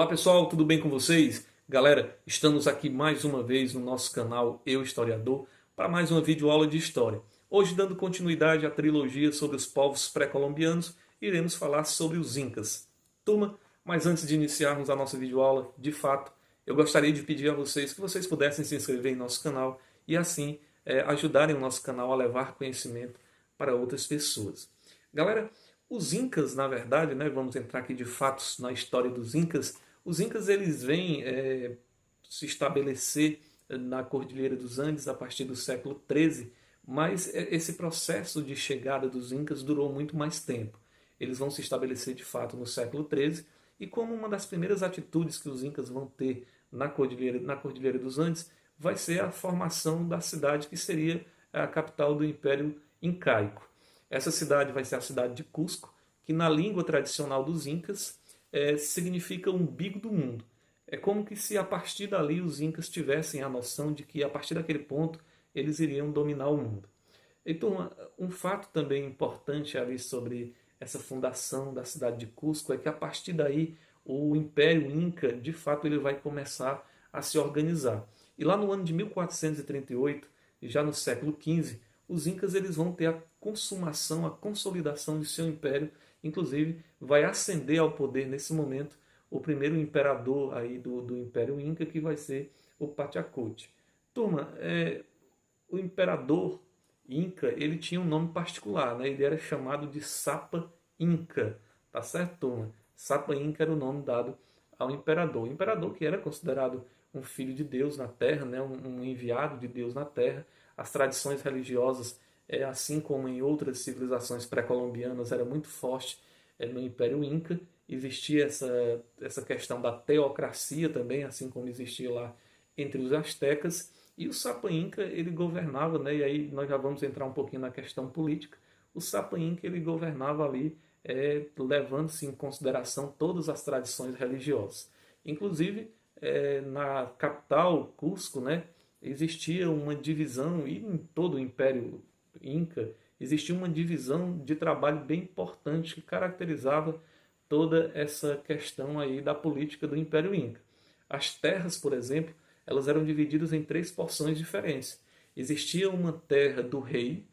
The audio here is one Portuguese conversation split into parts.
Olá pessoal, tudo bem com vocês? Galera, estamos aqui mais uma vez no nosso canal Eu Historiador para mais uma videoaula de história. Hoje, dando continuidade à trilogia sobre os povos pré-colombianos, iremos falar sobre os Incas. Turma, mas antes de iniciarmos a nossa videoaula, de fato, eu gostaria de pedir a vocês que vocês pudessem se inscrever em nosso canal e assim ajudarem o nosso canal a levar conhecimento para outras pessoas. Galera, os Incas, na verdade, né, vamos entrar aqui de fatos na história dos Incas. Os Incas eles vêm se estabelecer na Cordilheira dos Andes a partir do século XIII, mas esse processo de chegada dos Incas durou muito mais tempo. Eles vão se estabelecer de fato no século XIII e como uma das primeiras atitudes que os Incas vão ter na Cordilheira dos Andes vai ser a formação da cidade que seria a capital do Império Incaico. Essa cidade vai ser a cidade de Cusco, que na língua tradicional dos Incas significa umbigo do mundo. É como que se a partir dali os Incas tivessem a noção de que a partir daquele ponto eles iriam dominar o mundo. Então, um fato também importante ali sobre essa fundação da cidade de Cusco é que a partir daí o Império Inca, de fato, ele vai começar a se organizar. E lá no ano de 1438, já no século XV, os Incas eles vão ter a consumação, a consolidação de seu império, inclusive vai ascender ao poder nesse momento o primeiro imperador aí do Império Inca, que vai ser o Pachacuti. Turma, o imperador Inca ele tinha um nome particular, né? Ele era chamado de Sapa Inca, tá certo, turma? Sapa Inca era o nome dado ao imperador. O imperador que era considerado um filho de Deus na Terra, né? Um enviado de Deus na Terra. As tradições religiosas, assim como em outras civilizações pré-colombianas, era muito forte no Império Inca. Existia essa questão da teocracia também, assim como existia lá entre os astecas. E o Sapa Inca, ele governava, né? E aí nós já vamos entrar um pouquinho na questão política. O Sapa Inca, ele governava ali, levando-se em consideração todas as tradições religiosas. Inclusive, na capital, Cusco, né? Existia uma divisão, e em todo o Império Inca, existia uma divisão de trabalho bem importante que caracterizava toda essa questão aí da política do Império Inca. As terras, por exemplo, elas eram divididas em três porções diferentes. Existia uma terra do rei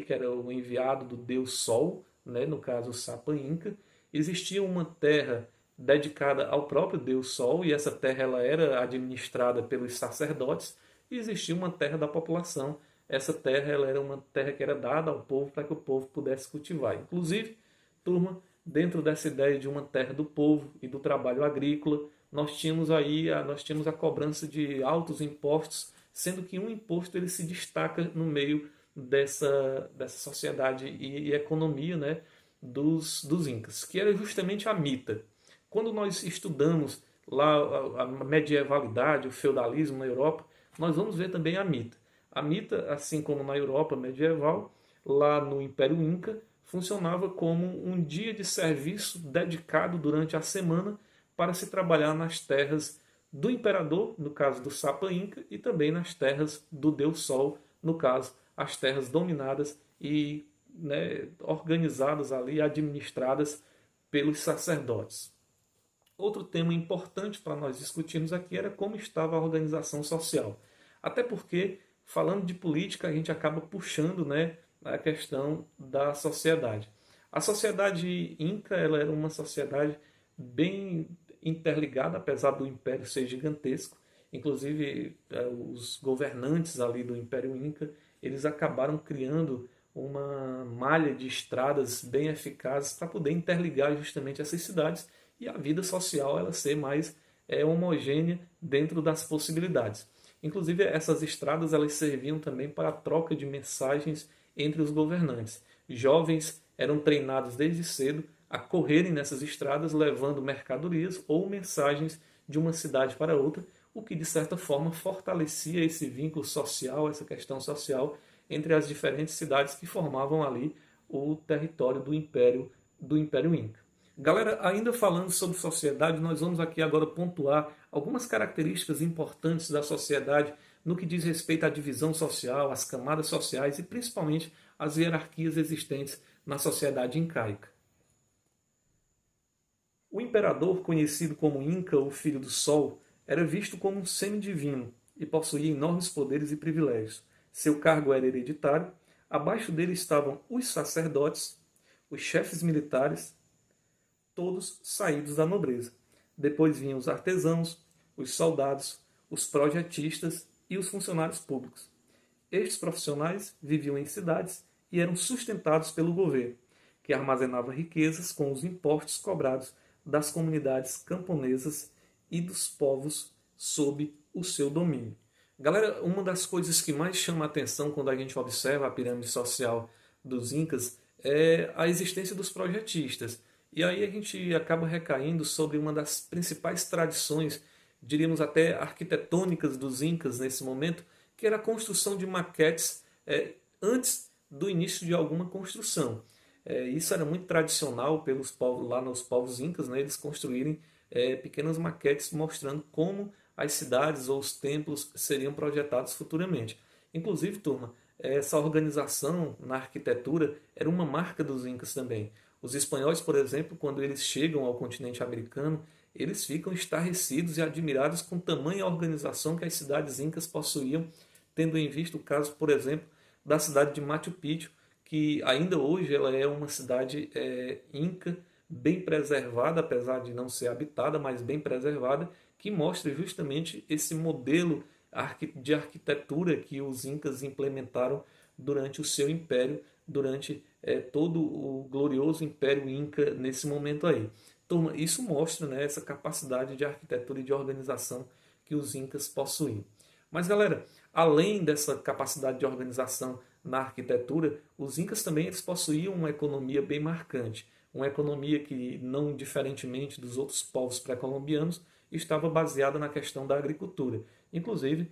que era o enviado do deus Sol, né, no caso o Sapa Inca. Existia uma terra dedicada ao próprio deus Sol, e essa terra ela era administrada pelos sacerdotes, e existia uma terra da população. Essa terra ela era uma terra que era dada ao povo para que o povo pudesse cultivar. Inclusive, turma, dentro dessa ideia de uma terra do povo e do trabalho agrícola, nós tínhamos a cobrança de altos impostos, sendo que um imposto ele se destaca no meio dessa sociedade e economia, né, dos Incas, que era justamente a mita. Quando nós estudamos lá a medievalidade, o feudalismo na Europa, nós vamos ver também a mita. A mita, assim como na Europa medieval, lá no Império Inca, funcionava como um dia de serviço dedicado durante a semana para se trabalhar nas terras do imperador, no caso do Sapa Inca, e também nas terras do Deus Sol, no caso, as terras dominadas e, né, organizadas ali, administradas pelos sacerdotes. Outro tema importante para nós discutirmos aqui era como estava a organização social. Até porque, falando de política, a gente acaba puxando, né, a questão da sociedade. A sociedade Inca ela era uma sociedade bem interligada, apesar do império ser gigantesco. Inclusive, os governantes ali do Império Inca, eles acabaram criando uma malha de estradas bem eficazes para poder interligar justamente essas cidades e a vida social ela ser mais homogênea dentro das possibilidades. Inclusive, essas estradas elas serviam também para a troca de mensagens entre os governantes. Jovens eram treinados desde cedo a correrem nessas estradas levando mercadorias ou mensagens de uma cidade para outra, o que de certa forma fortalecia esse vínculo social, essa questão social entre as diferentes cidades que formavam ali o território do Império Inca. Galera, ainda falando sobre sociedade, nós vamos aqui agora pontuar algumas características importantes da sociedade no que diz respeito à divisão social, às camadas sociais e principalmente às hierarquias existentes na sociedade incaica. O imperador, conhecido como Inca, o Filho do Sol, era visto como um semidivino e possuía enormes poderes e privilégios. Seu cargo era hereditário, abaixo dele estavam os sacerdotes, os chefes militares, todos saídos da nobreza. Depois vinham os artesãos, os soldados, os projetistas e os funcionários públicos. Estes profissionais viviam em cidades e eram sustentados pelo governo, que armazenava riquezas com os impostos cobrados das comunidades camponesas e dos povos sob o seu domínio. Galera, uma das coisas que mais chama a atenção quando a gente observa a pirâmide social dos Incas é a existência dos projetistas. E aí a gente acaba recaindo sobre uma das principais tradições, diríamos até arquitetônicas dos Incas nesse momento, que era a construção de maquetes antes do início de alguma construção. Isso era muito tradicional pelos povos, lá nos povos incas, né, eles construírem pequenas maquetes mostrando como as cidades ou os templos seriam projetados futuramente. Inclusive, turma, essa organização na arquitetura era uma marca dos incas também. Os espanhóis, por exemplo, quando eles chegam ao continente americano, eles ficam estarrecidos e admirados com tamanha organização que as cidades incas possuíam, tendo em vista o caso, por exemplo, da cidade de Machu Picchu, que ainda hoje ela é uma cidade inca, bem preservada, apesar de não ser habitada, mas bem preservada, que mostra justamente esse modelo de arquitetura que os incas implementaram durante o seu império, durante todo o glorioso império inca nesse momento aí. Turma, isso mostra, né, essa capacidade de arquitetura e de organização que os incas possuíam. Mas galera, além dessa capacidade de organização na arquitetura, os incas também eles possuíam uma economia bem marcante, uma economia que, não diferentemente dos outros povos pré-colombianos, estava baseada na questão da agricultura. Inclusive,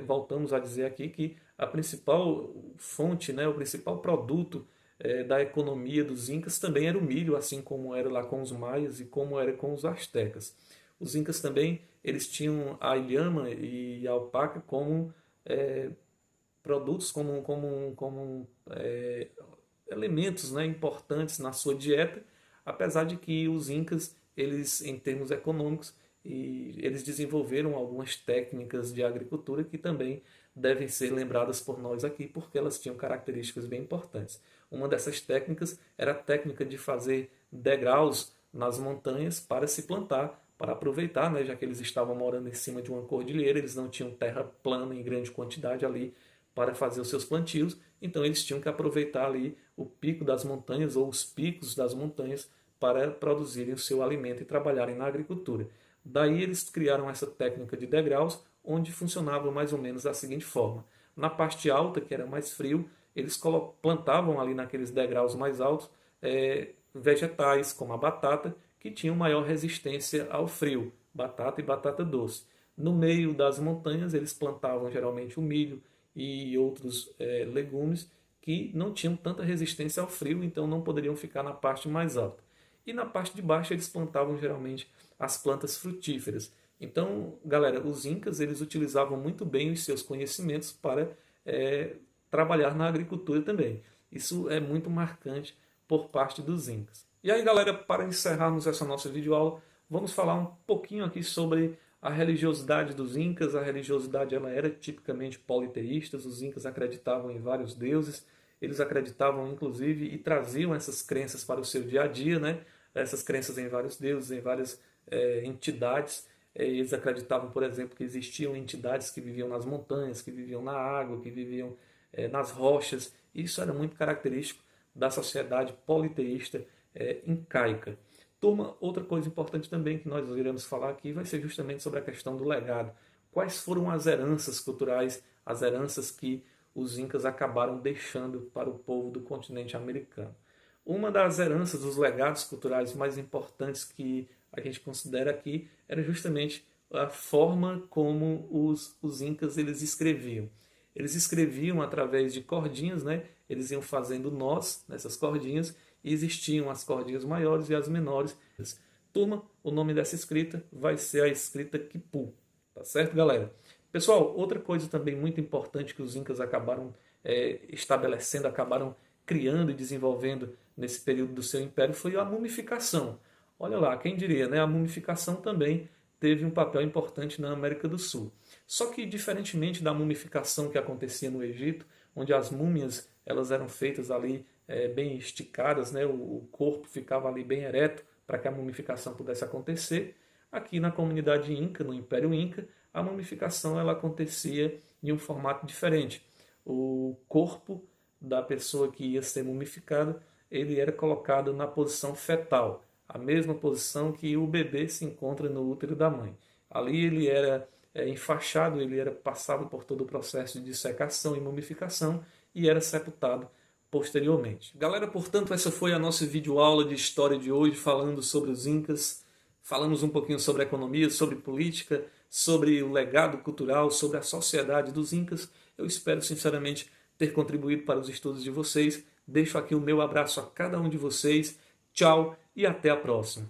voltamos a dizer aqui que a principal fonte, né, o principal produto da economia dos incas também era o milho, assim como era lá com os maias e como era com os astecas. Os incas também eles tinham a ilhama e a alpaca como produtos, como elementos, né, importantes na sua dieta, apesar de que os incas, eles em termos econômicos, eles desenvolveram algumas técnicas de agricultura que também devem ser lembradas por nós aqui, porque elas tinham características bem importantes. Uma dessas técnicas era a técnica de fazer degraus nas montanhas para se plantar, para aproveitar, né, já que eles estavam morando em cima de uma cordilheira, eles não tinham terra plana em grande quantidade ali para fazer os seus plantios, então eles tinham que aproveitar ali o pico das montanhas ou os picos das montanhas para produzirem o seu alimento e trabalharem na agricultura. Daí eles criaram essa técnica de degraus, onde funcionava mais ou menos da seguinte forma. Na parte alta, que era mais frio, eles plantavam ali naqueles degraus mais altos vegetais, como a batata, que tinham maior resistência ao frio, batata e batata doce. No meio das montanhas, eles plantavam geralmente o milho e outros legumes que não tinham tanta resistência ao frio, então não poderiam ficar na parte mais alta. E na parte de baixo eles plantavam geralmente as plantas frutíferas. Então, galera, os incas eles utilizavam muito bem os seus conhecimentos para trabalhar na agricultura também. Isso é muito marcante por parte dos incas. E aí, galera, para encerrarmos essa nossa videoaula, vamos falar um pouquinho aqui sobre a religiosidade dos incas. A religiosidade ela era tipicamente politeísta, os incas acreditavam em vários deuses, eles acreditavam inclusive e traziam essas crenças para o seu dia a dia, né? Essas crenças em vários deuses, em várias entidades. Eles acreditavam, por exemplo, que existiam entidades que viviam nas montanhas, que viviam na água, que viviam nas rochas. Isso era muito característico da sociedade politeísta incaica. Turma, outra coisa importante também que nós iremos falar aqui vai ser justamente sobre a questão do legado. Quais foram as heranças culturais, as heranças que os incas acabaram deixando para o povo do continente americano? Uma das heranças, dos legados culturais mais importantes que a gente considera aqui era justamente a forma como os incas eles escreviam. Eles escreviam através de cordinhas, né? Eles iam fazendo nós nessas cordinhas e existiam as cordinhas maiores e as menores. Turma, o nome dessa escrita vai ser a escrita Quipu. Tá certo, galera? Pessoal, outra coisa também muito importante que os incas acabaram estabelecendo, acabaram criando e desenvolvendo nesse período do seu império foi a mumificação. Olha lá, quem diria, né? A mumificação também teve um papel importante na América do Sul. Só que, diferentemente da mumificação que acontecia no Egito, onde as múmias elas eram feitas ali bem esticadas, né? O corpo ficava ali bem ereto para que a mumificação pudesse acontecer. Aqui na comunidade Inca, no Império Inca, a mumificação ela acontecia em um formato diferente. O corpo da pessoa que ia ser mumificada, ele era colocado na posição fetal, a mesma posição que o bebê se encontra no útero da mãe. Ali ele era enfaixado, ele era passado por todo o processo de dissecação e mumificação e era sepultado posteriormente. Galera, portanto, essa foi a nossa videoaula de história de hoje, falando sobre os Incas. Falamos um pouquinho sobre economia, sobre política, sobre o legado cultural, sobre a sociedade dos Incas. Eu espero, sinceramente, ter contribuído para os estudos de vocês. Deixo aqui o meu abraço a cada um de vocês. Tchau e até a próxima.